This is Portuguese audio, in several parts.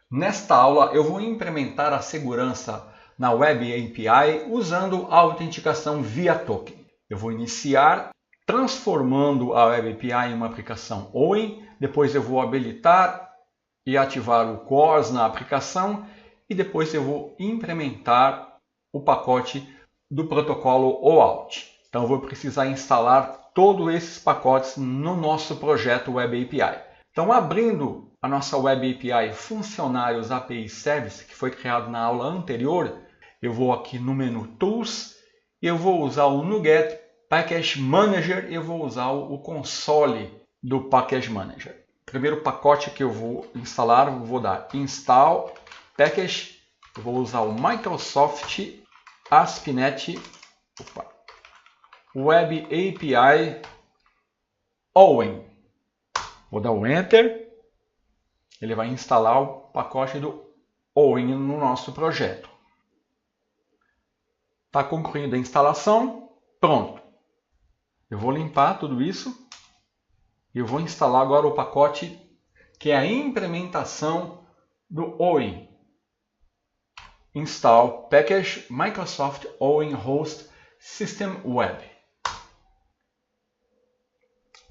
Nesta aula eu vou implementar a segurança na Web API usando a autenticação via token. Eu vou iniciar transformando a Web API em uma aplicação OWIN, depois eu vou habilitar e ativar o CORS na aplicação e depois eu vou implementar o pacote do protocolo OAuth. Então eu vou precisar instalar todos esses pacotes no nosso projeto Web API. Então, abrindo a nossa Web API Funcionários API Service, que foi criado na aula anterior, eu vou aqui no menu Tools, eu vou usar o NuGet Package Manager e eu vou usar o console do Package Manager. Primeiro pacote que eu vou instalar, eu vou dar Install Package, eu vou usar o Microsoft ASP.NET Web API OWIN. Vou dar o Enter, ele vai instalar o pacote do OWIN no nosso projeto. Está concluindo a instalação, pronto. Eu vou limpar tudo isso e eu vou instalar agora o pacote que é a implementação do OWIN. Install Package Microsoft OWIN Host System Web.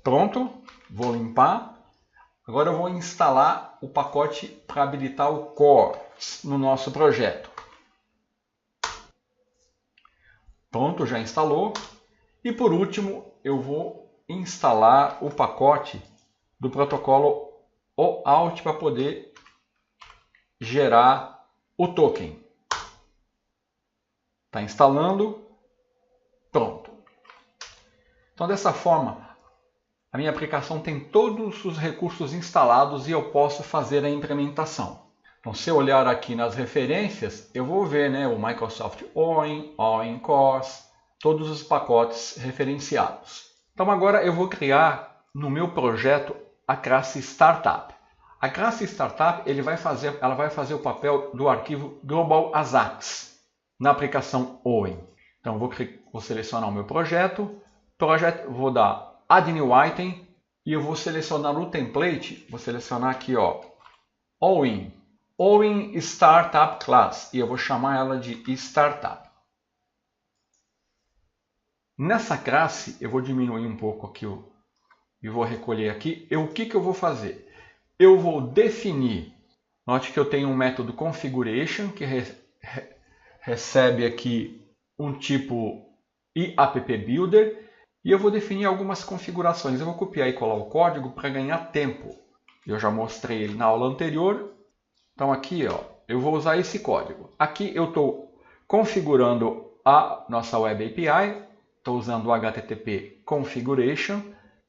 Pronto, vou limpar. Agora eu vou instalar o pacote para habilitar o CORS no nosso projeto. Pronto, já instalou. E por último, eu vou instalar o pacote do protocolo OAuth para poder gerar o token. Está instalando. Pronto. Então, dessa forma, a minha aplicação tem todos os recursos instalados e eu posso fazer a implementação. Então, se eu olhar aqui nas referências, eu vou ver o Microsoft OWIN, OWIN CORS, todos os pacotes referenciados. Então, agora eu vou criar no meu projeto a classe Startup. A classe Startup ela vai fazer o papel do arquivo Global AJAX na aplicação OWIN. Então, vou selecionar o meu projeto, vou dar Add New Item e eu vou selecionar o template, vou selecionar aqui OWIN Startup Class e eu vou chamar ela de Startup. Nessa classe eu vou diminuir um pouco aqui e vou recolher aqui. O que eu vou fazer? Eu vou definir, note que eu tenho um método configuration que recebe aqui um tipo iappbuilder. E eu vou definir algumas configurações. Eu vou copiar e colar o código para ganhar tempo. Eu já mostrei ele na aula anterior. Então aqui eu vou usar esse código. Aqui eu estou configurando a nossa Web API. Estou usando o HTTP Configuration.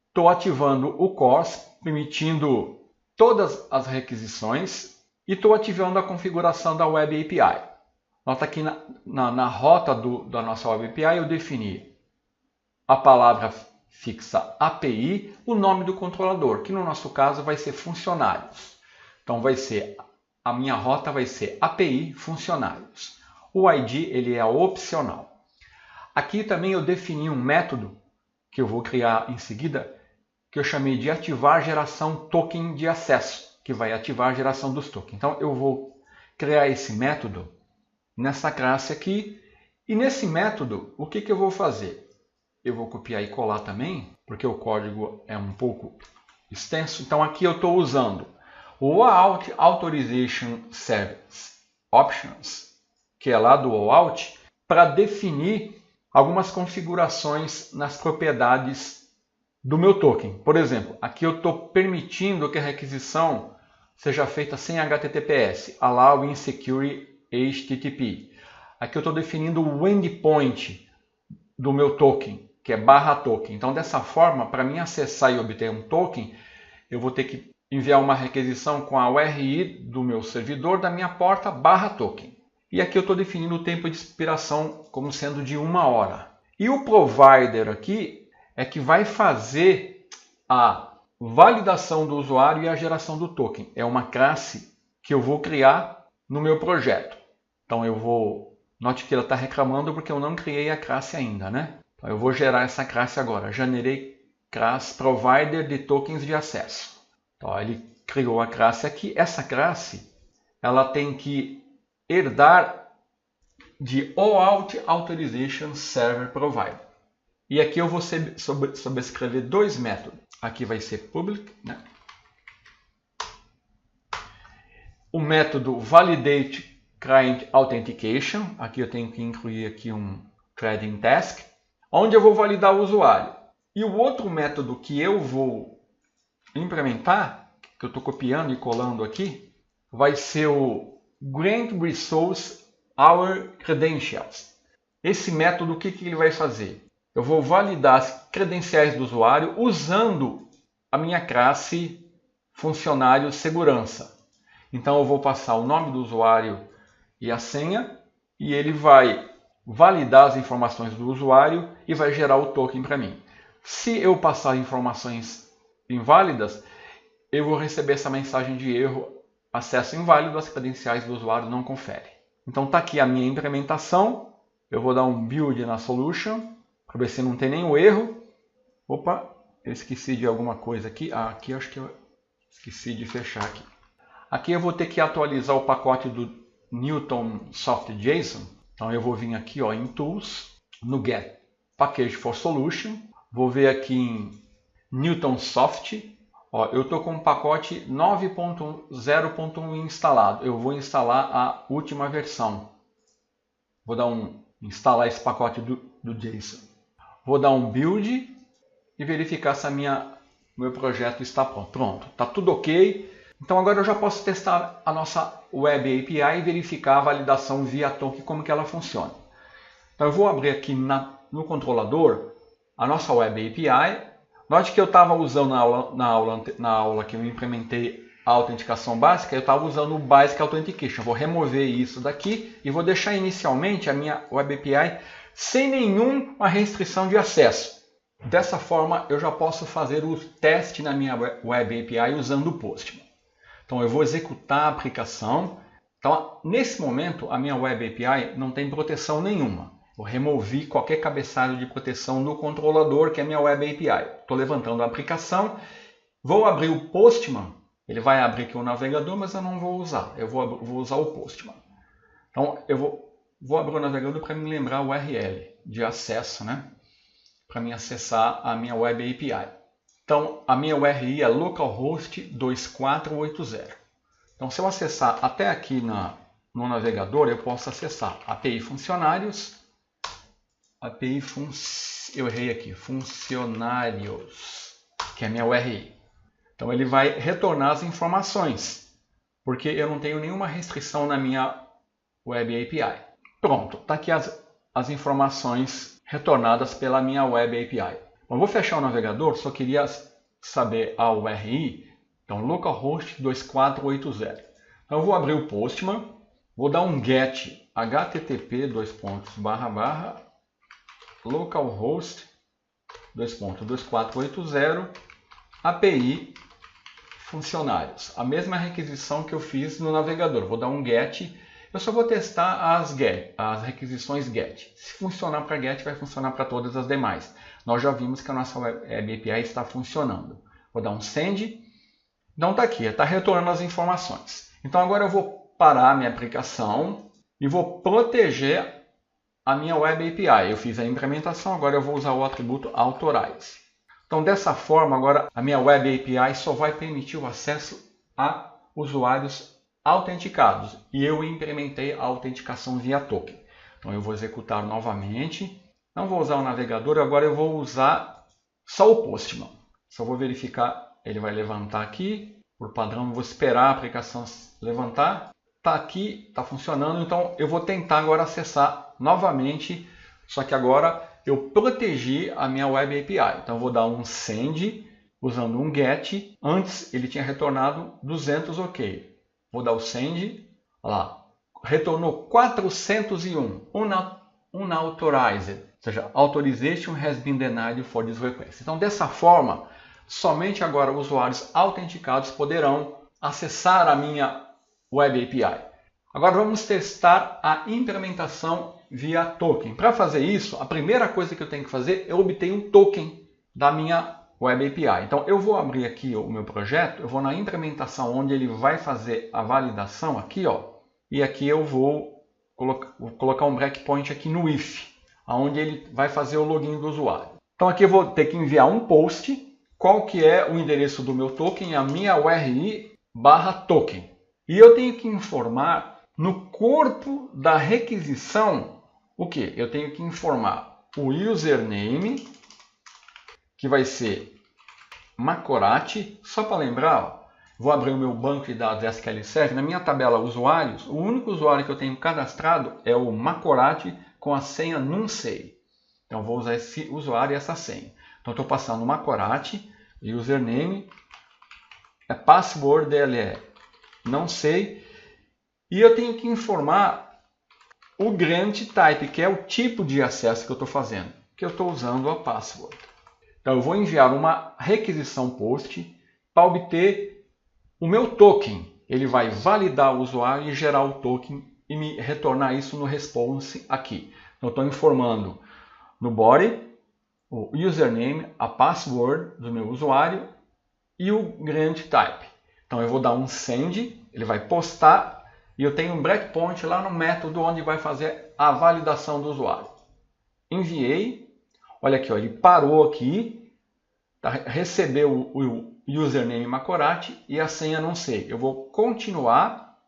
Estou ativando o CORS, permitindo todas as requisições. E estou ativando a configuração da Web API. Nota aqui na rota da nossa Web API eu defini a palavra fixa API, o nome do controlador, que no nosso caso vai ser funcionários. Então a minha rota vai ser API funcionários. O ID ele é opcional. Aqui também eu defini um método que eu vou criar em seguida, que eu chamei de ativar geração token de acesso, que vai ativar a geração dos tokens. Então eu vou criar esse método nessa classe aqui, e nesse método o que eu vou fazer? Eu vou copiar e colar também, porque o código é um pouco extenso. Então aqui eu estou usando o OAuth Authorization Service Options, que é lá do OAuth, para definir algumas configurações nas propriedades do meu token. Por exemplo, aqui eu estou permitindo que a requisição seja feita sem HTTPS, Allow Insecure HTTP. Aqui eu estou definindo o endpoint do meu token, que é /token. Então, dessa forma, para mim acessar e obter um token, eu vou ter que enviar uma requisição com a URI do meu servidor da minha porta /token. E aqui eu estou definindo o tempo de expiração como sendo de 1 hora. E o provider aqui é que vai fazer a validação do usuário e a geração do token. É uma classe que eu vou criar no meu projeto. Então, note que ela está reclamando porque eu não criei a classe ainda, né? Então, eu vou gerar essa classe agora. Generei classe provider de tokens de acesso. Então, ele criou a classe aqui. Essa classe ela tem que herdar de OAuth Authorization Server Provider. E aqui eu vou sobrescrever dois métodos. Aqui vai ser public, né? O método Validate Client Authentication. Aqui eu tenho que incluir aqui um threading task, onde eu vou validar o usuário. E o outro método que eu vou implementar, que eu estou copiando e colando aqui, vai ser o Grant Resource Our Credentials. Esse método, o que ele vai fazer? Eu vou validar as credenciais do usuário usando a minha classe funcionário segurança. Então eu vou passar o nome do usuário e a senha, e ele vai validar as informações do usuário e vai gerar o token para mim. Se eu passar informações inválidas, eu vou receber essa mensagem de erro: acesso inválido, as credenciais do usuário não confere. Então está aqui a minha implementação. Eu vou dar um build na solution para ver se não tem nenhum erro. Opa, eu esqueci de alguma coisa aqui. Aqui eu acho que eu esqueci de fechar aqui. Aqui eu vou ter que atualizar o pacote do Newton Soft JSON. Então eu vou vir aqui em Tools, no Get Package for Solution. Vou ver aqui em Newton Soft. Eu estou com o pacote 9.0.1 instalado. Eu vou instalar a última versão. Vou dar instalar esse pacote do JSON. Vou dar um build e verificar se meu projeto está pronto. Pronto, está tudo ok. Então agora eu já posso testar a nossa Web API e verificar a validação via token, como que ela funciona. Então eu vou abrir aqui no controlador a nossa Web API. Note que eu estava usando na aula que eu implementei a autenticação básica, eu estava usando o Basic Authentication. Vou remover isso daqui e vou deixar inicialmente a minha Web API sem nenhuma restrição de acesso. Dessa forma eu já posso fazer o teste na minha Web API usando o Postman. Então eu vou executar a aplicação. Então nesse momento a minha Web API não tem proteção nenhuma. Eu removi qualquer cabeçalho de proteção no controlador, que é a minha Web API. Estou levantando a aplicação. Vou abrir o Postman. Ele vai abrir aqui o navegador, mas eu não vou usar. Eu vou usar o Postman. Então eu vou abrir o navegador para me lembrar o URL de acesso, né? Para me acessar a minha Web API. Então a minha URI é localhost 2480. Então se eu acessar até aqui no navegador, eu posso acessar API funcionários. Eu errei aqui, funcionários, que é a minha URI. Então ele vai retornar as informações, porque eu não tenho nenhuma restrição na minha Web API. Pronto, está aqui as informações retornadas pela minha Web API. Eu vou fechar o navegador, só queria saber a URI, então localhost 2480. Então eu vou abrir o Postman, vou dar um get http localhost 2.2480 API funcionários. A mesma requisição que eu fiz no navegador. Vou dar um get. Eu só vou testar as requisições get. Se funcionar para get, vai funcionar para todas as demais. Nós já vimos que a nossa Web API está funcionando. Vou dar um send. Então está aqui, está retornando as informações. Então agora eu vou parar a minha aplicação e vou proteger a minha Web API. Eu fiz a implementação, agora eu vou usar o atributo authorize. Então dessa forma, agora a minha Web API só vai permitir o acesso a usuários autenticados. E eu implementei a autenticação via token. Então eu vou executar novamente. Não vou usar o navegador, agora eu vou usar só o Postman. Só vou verificar, ele vai levantar aqui. Por padrão, eu vou esperar a aplicação levantar. Está aqui, está funcionando, então eu vou tentar agora acessar novamente, só que agora eu protegi a minha Web API. Então eu vou dar um send usando um get. Antes ele tinha retornado 200 ok. Vou dar o send, olha lá, retornou 401, unauthorized, ou seja, authorization has been denied for this request. Então dessa forma, somente agora usuários autenticados poderão acessar a minha Web API. Agora vamos testar a implementação via token. Para fazer isso, a primeira coisa que eu tenho que fazer é obter um token da minha Web API. Então eu vou abrir aqui o meu projeto, eu vou na implementação onde ele vai fazer a validação aqui, ó, e aqui eu vou colocar um breakpoint aqui no if, onde ele vai fazer o login do usuário. Então aqui eu vou ter que enviar um post, qual que é o endereço do meu token, a minha URI/token. E eu tenho que informar no corpo da requisição o que? Eu tenho que informar o username, que vai ser Macorati. Só para lembrar, ó, vou abrir o meu banco de dados SQL Server. Na minha tabela usuários, o único usuário que eu tenho cadastrado é o Macorati com a senha não sei. Então vou usar esse usuário e essa senha. Então estou passando o Macorati, username, a password dele é não sei. E eu tenho que informar o grant type, que é o tipo de acesso que eu estou fazendo, que eu estou usando a password. Então eu vou enviar uma requisição post para obter o meu token. Ele vai validar o usuário e gerar o token e me retornar isso no response aqui. Então eu estou informando no body o username, a password do meu usuário e o grant type. Então eu vou dar um send, ele vai postar e eu tenho um breakpoint lá no método onde vai fazer a validação do usuário. Enviei, olha aqui, ó, ele parou aqui, recebeu o username Macorati e a senha não sei. Eu vou continuar,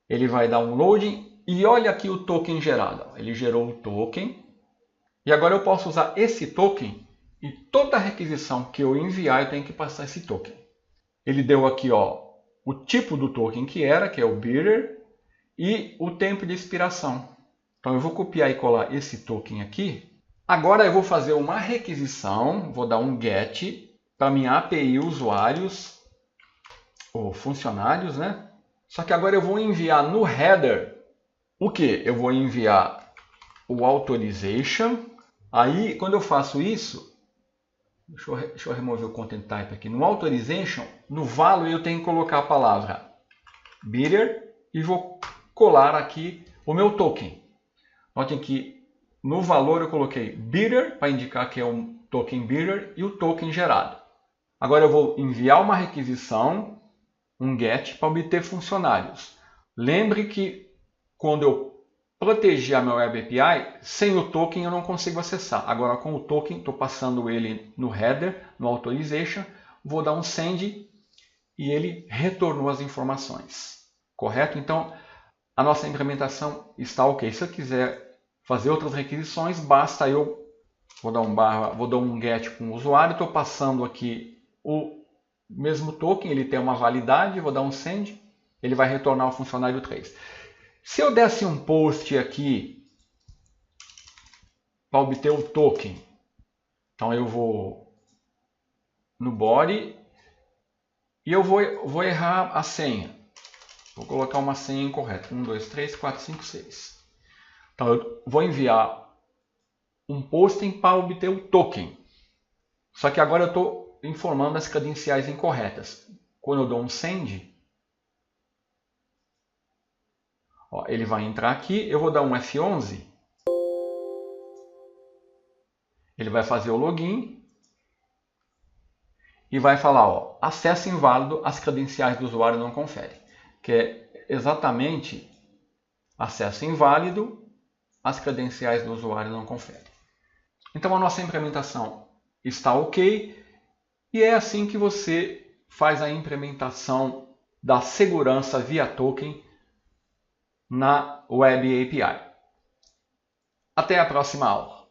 ele vai dar um loading e olha aqui o token gerado. Ele gerou o token e agora eu posso usar esse token e toda requisição que eu enviar eu tenho que passar esse token. Ele deu aqui, ó, o tipo do token que é o bidder, e o tempo de expiração. Então eu vou copiar e colar esse token aqui. Agora eu vou fazer uma requisição, vou dar um get para minha API usuários, ou funcionários, né? Só que agora eu vou enviar no header o que? Eu vou enviar o authorization. Aí quando eu faço isso, deixa eu remover o content type aqui. No authorization, no value eu tenho que colocar a palavra bidder e vou colar aqui o meu token. Notem que no valor eu coloquei bidder para indicar que é um token bidder e o token gerado. Agora eu vou enviar uma requisição, um get, para obter funcionários. Lembre que quando eu proteger a minha Web API, sem o token eu não consigo acessar. Agora com o token, estou passando ele no header, no authorization, vou dar um send e ele retornou as informações. Correto? Então, a nossa implementação está ok. Se eu quiser fazer outras requisições, basta eu, vou dar um get com o usuário, estou passando aqui o mesmo token, ele tem uma validade, vou dar um send, ele vai retornar o funcionário 3. Se eu desse um post aqui para obter o token, então eu vou no body e eu vou errar a senha. Vou colocar uma senha incorreta. 1, 2, 3, 4, 5, 6. Então eu vou enviar um posting para obter o token. Só que agora eu estou informando as credenciais incorretas. Quando eu dou um send, ó, ele vai entrar aqui, eu vou dar um F11, ele vai fazer o login e vai falar, ó, acesso inválido, as credenciais do usuário não conferem, que é exatamente acesso inválido, as credenciais do usuário não conferem. Então a nossa implementação está ok e é assim que você faz a implementação da segurança via token na Web API. Até a próxima aula.